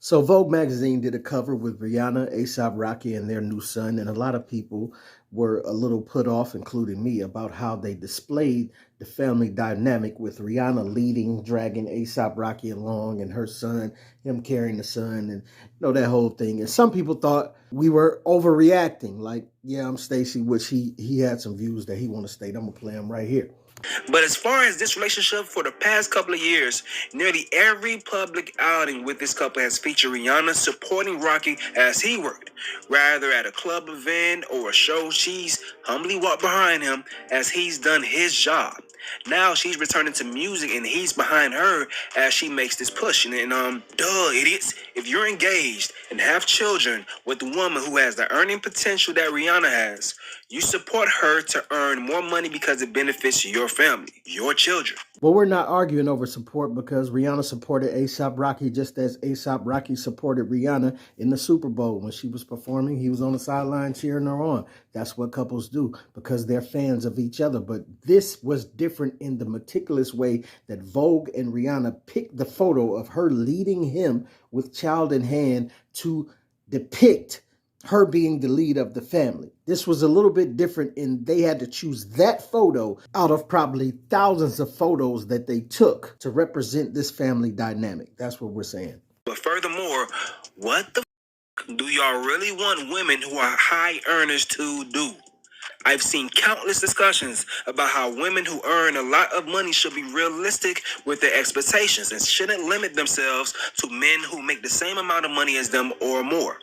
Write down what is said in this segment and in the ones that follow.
So Vogue magazine did a cover with Rihanna, A$AP Rocky, and their new son, and a lot of people were a little put off, including me, about how they displayed the family dynamic with Rihanna leading, dragging A$AP Rocky along, and her son, him carrying the son, and that whole thing. And some people thought we were overreacting, like, yeah, I'm Stacie, which he had some views that he want to state. I'm gonna play them right here. But as far as this relationship, for the past couple of years, nearly every public outing with this couple has featured Rihanna supporting Rocky as he worked. Rather at a club event or a show, she's humbly walked behind him as he's done his job. Now she's returning to music and he's behind her as she makes this push. And duh, idiots, if you're engaged and have children with a woman who has the earning potential that Rihanna has, you support her to earn more money because it benefits your family, your children. Well, we're not arguing over support because Rihanna supported A$AP Rocky just as A$AP Rocky supported Rihanna in the Super Bowl. When she was performing, he was on the sideline cheering her on. That's what couples do because they're fans of each other. But this was different in the meticulous way that Vogue and Rihanna picked the photo of her leading him with child in hand to depict her being the lead of the family. This was a little bit different in they had to choose that photo out of probably thousands of photos that they took to represent this family dynamic. That's what we're saying. But furthermore, what the do y'all really want women who are high earners to do? I've seen countless discussions about how women who earn a lot of money should be realistic with their expectations and shouldn't limit themselves to men who make the same amount of money as them or more.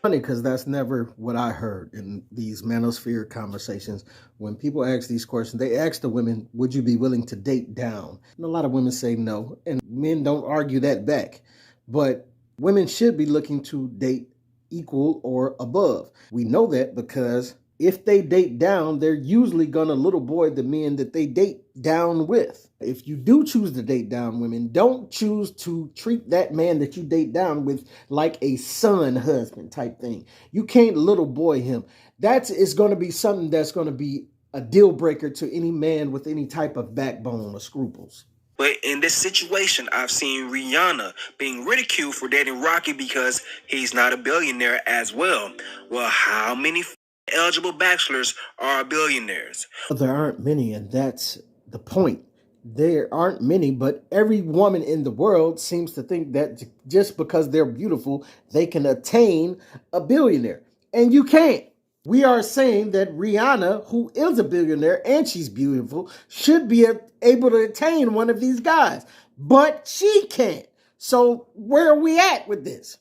Funny, because that's never what I heard in these manosphere conversations. When people ask these questions, they ask the women, would you be willing to date down? And a lot of women say no, and men don't argue that back. But women should be looking to date equal or above. We know that because if they date down, they're usually going to little boy the men that they date down with. If you do choose to date down women, don't choose to treat that man that you date down with like a son husband type thing. You can't little boy him. That is going to be something that's going to be a deal breaker to any man with any type of backbone or scruples. But in this situation, I've seen Rihanna being ridiculed for dating Rocky because he's not a billionaire as well. Well, how many eligible bachelors are billionaires? There aren't many, and that's the point. There aren't many, but every woman in the world seems to think that just because they're beautiful, they can attain a billionaire. And you can't. We are saying that Rihanna, who is a billionaire and she's beautiful, should be able to attain one of these guys. But she can't. So where are we at with this?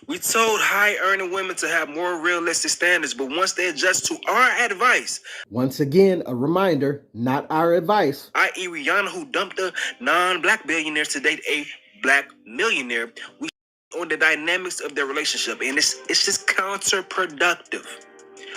We told high-earning women to have more realistic standards, but once they adjust to our advice... Once again, a reminder, not our advice. I.e. Rihanna, who dumped a non-black billionaire to date a black millionaire, we on the dynamics of their relationship, and it's just counterproductive.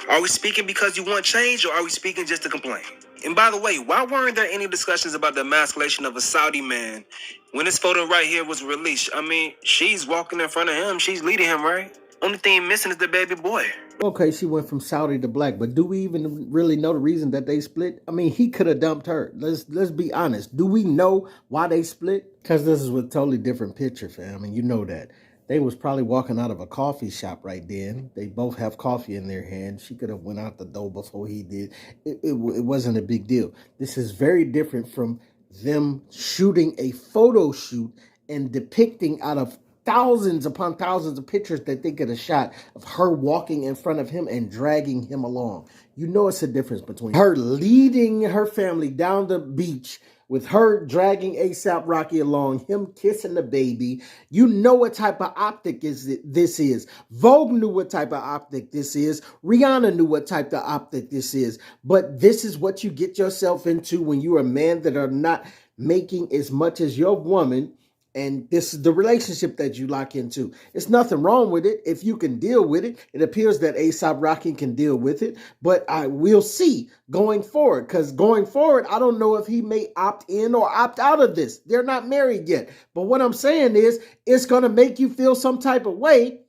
Are we speaking because you want change, or are we speaking just to complain? And by the way, why weren't there any discussions about the emasculation of a Saudi man when this photo right here was released? I mean, she's walking in front of him. She's leading him, right? Only thing missing is the baby boy. Okay, she went from Saudi to black, but do we even really know the reason that they split? I mean, he could have dumped her. Let's be honest. Do we know why they split? Because this is a totally different picture, fam, and you know that. They was probably walking out of a coffee shop right then. They both have coffee in their hand. She could have went out the door before he did. It wasn't a big deal. This is very different from them shooting a photo shoot and depicting out of thousands upon thousands of pictures that they could have shot of her walking in front of him and dragging him along. You know it's a difference between her leading her family down the beach with her dragging A$AP Rocky along, him kissing the baby. You know what type of optic this is. Vogue knew what type of optic this is. Rihanna knew what type of optic this is. But this is what you get yourself into when you're a man that are not making as much as your woman. And this is the relationship that you lock into. It's nothing wrong with it if you can deal with it. It appears that A$AP Rocky can deal with it, but I will see going forward. Because going forward, I don't know if he may opt in or opt out of this. They're not married yet. But what I'm saying is, it's going to make you feel some type of way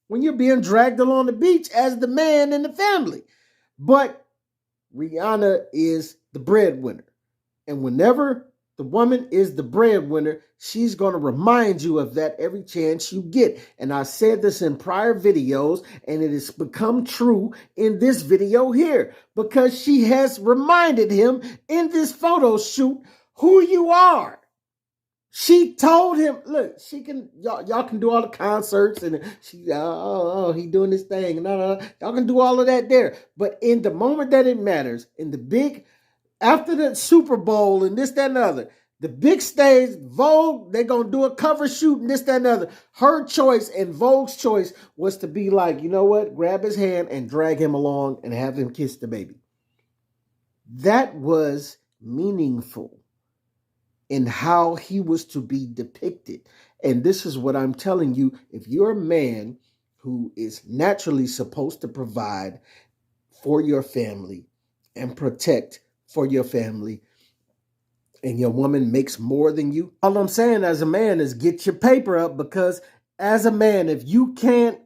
when you're being dragged along the beach as the man in the family. But Rihanna is the breadwinner. And whenever The woman is the breadwinner. She's going to remind you of that every chance you get. And I said this in prior videos, and it has become true in this video here because she has reminded him in this photo shoot who you are. She told him, look, she can, y'all can do all the concerts and he doing this thing. No. Y'all can do all of that there. But in the moment that it matters, in the big, after the Super Bowl and this, that, and the other, the big stage, Vogue, they're going to do a cover shoot and this, that, and the other. Her choice and Vogue's choice was to be like, you know what? Grab his hand and drag him along and have him kiss the baby. That was meaningful in how he was to be depicted. And this is what I'm telling you. If you're a man who is naturally supposed to provide for your family and protect for your family, and your woman makes more than you, all I'm saying as a man is get your paper up, because as a man, if you can't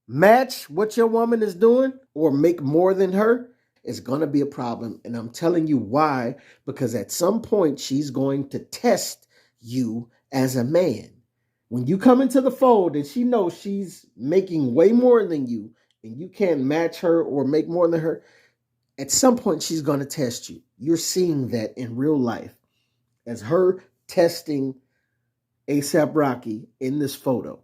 match what your woman is doing or make more than her, it's going to be a problem. And I'm telling you why, because at some point she's going to test you as a man. When you come into the fold and she knows she's making way more than you and you can't match her or make more than her, at some point she's going to test you. You're seeing that in real life as her testing A$AP Rocky in this photo.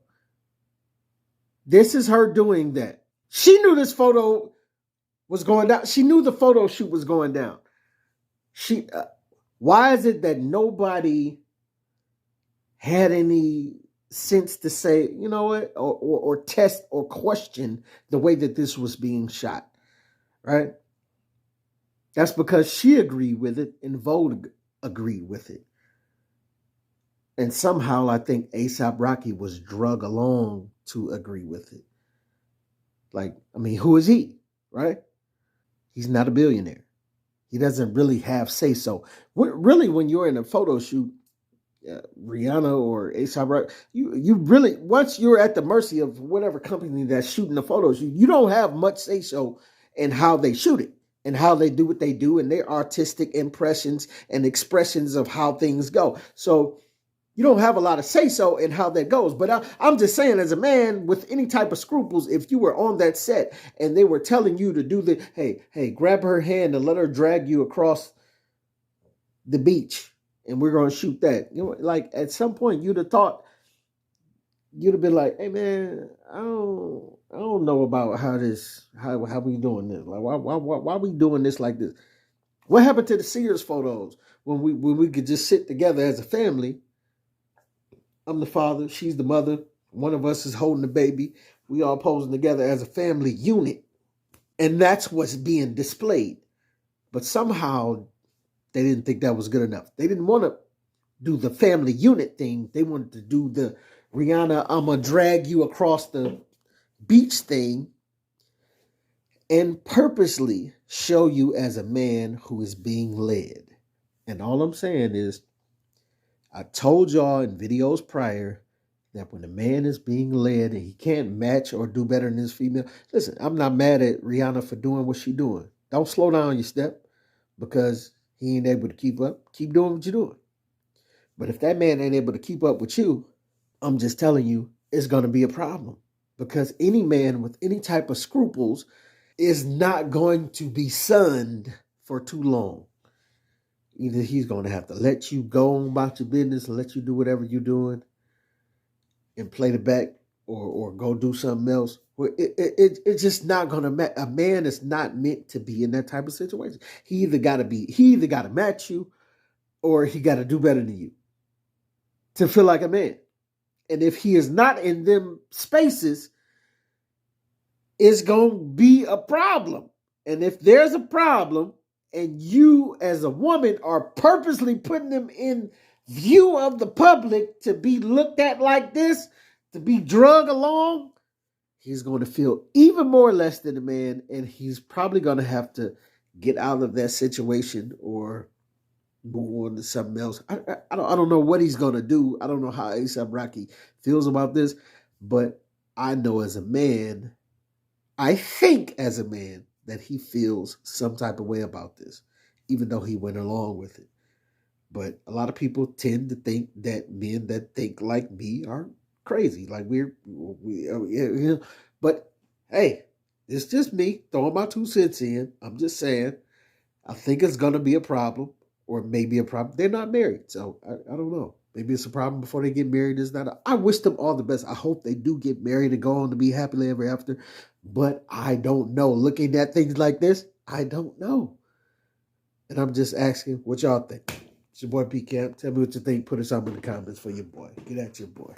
This is her doing that. She knew this photo was going down. She knew the photo shoot was going down. Why is it that nobody had any sense to say, you know what, or test or question the way that this was being shot, right? That's because she agreed with it and Vogue agreed with it. And somehow I think A$AP Rocky was drug along to agree with it. Like, I mean, who is he, right? He's not a billionaire. He doesn't really have say-so. Really, when you're in a photo shoot, Rihanna or A$AP Rocky, you really, once you're at the mercy of whatever company that's shooting the photo shoot, you don't have much say-so in how they shoot it and how they do what they do and their artistic impressions and expressions of how things go. So you don't have a lot of say-so in how that goes. But I'm just saying, as a man with any type of scruples, if you were on that set and they were telling you to do the, hey, grab her hand and let her drag you across the beach and we're going to shoot that. You know, like at some point you'd have thought, you'd have been like, hey man, I don't know about how we doing this. Like, why we doing this like this? What happened to the Sears photos when we could just sit together as a family? I'm the father, she's the mother. One of us is holding the baby. We all posing together as a family unit. And that's what's being displayed. But somehow they didn't think that was good enough. They didn't want to do the family unit thing. They wanted to do the Rihanna, I'm going to drag you across the beach thing and purposely show you as a man who is being led. And all I'm saying is, I told y'all in videos prior that when a man is being led and he can't match or do better than his female, listen, I'm not mad at Rihanna for doing what she's doing. Don't slow down your step because he ain't able to keep up. Keep doing what you're doing. But if that man ain't able to keep up with you, I'm just telling you, it's going to be a problem. Because any man with any type of scruples is not going to be sunned for too long. Either he's going to have to let you go on about your business and let you do whatever you're doing and play the back or go do something else. It's just not going to, a man is not meant to be in that type of situation. He either got to match you or he got to do better than you to feel like a man. And if he is not in them spaces, it's going to be a problem. And if there's a problem, and you as a woman are purposely putting them in view of the public to be looked at like this, to be drug along, he's going to feel even more less than a man, and he's probably going to have to get out of that situation or move on to something else. I don't know what he's going to do. I don't know how A$AP Rocky feels about this, but I know as a man, I think as a man, that he feels some type of way about this, even though he went along with it. But a lot of people tend to think that men that think like me are crazy. Like but hey, it's just me throwing my 2 cents in. I'm just saying, I think it's going to be a problem, or maybe a problem. They're not married, so I don't know. Maybe it's a problem before they get married. It's not. I wish them all the best. I hope they do get married and go on to be happily ever after. But I don't know. Looking at things like this, I don't know. And I'm just asking what y'all think. It's your boy P Camp. Tell me what you think. Put it something in the comments for your boy. Get at your boy.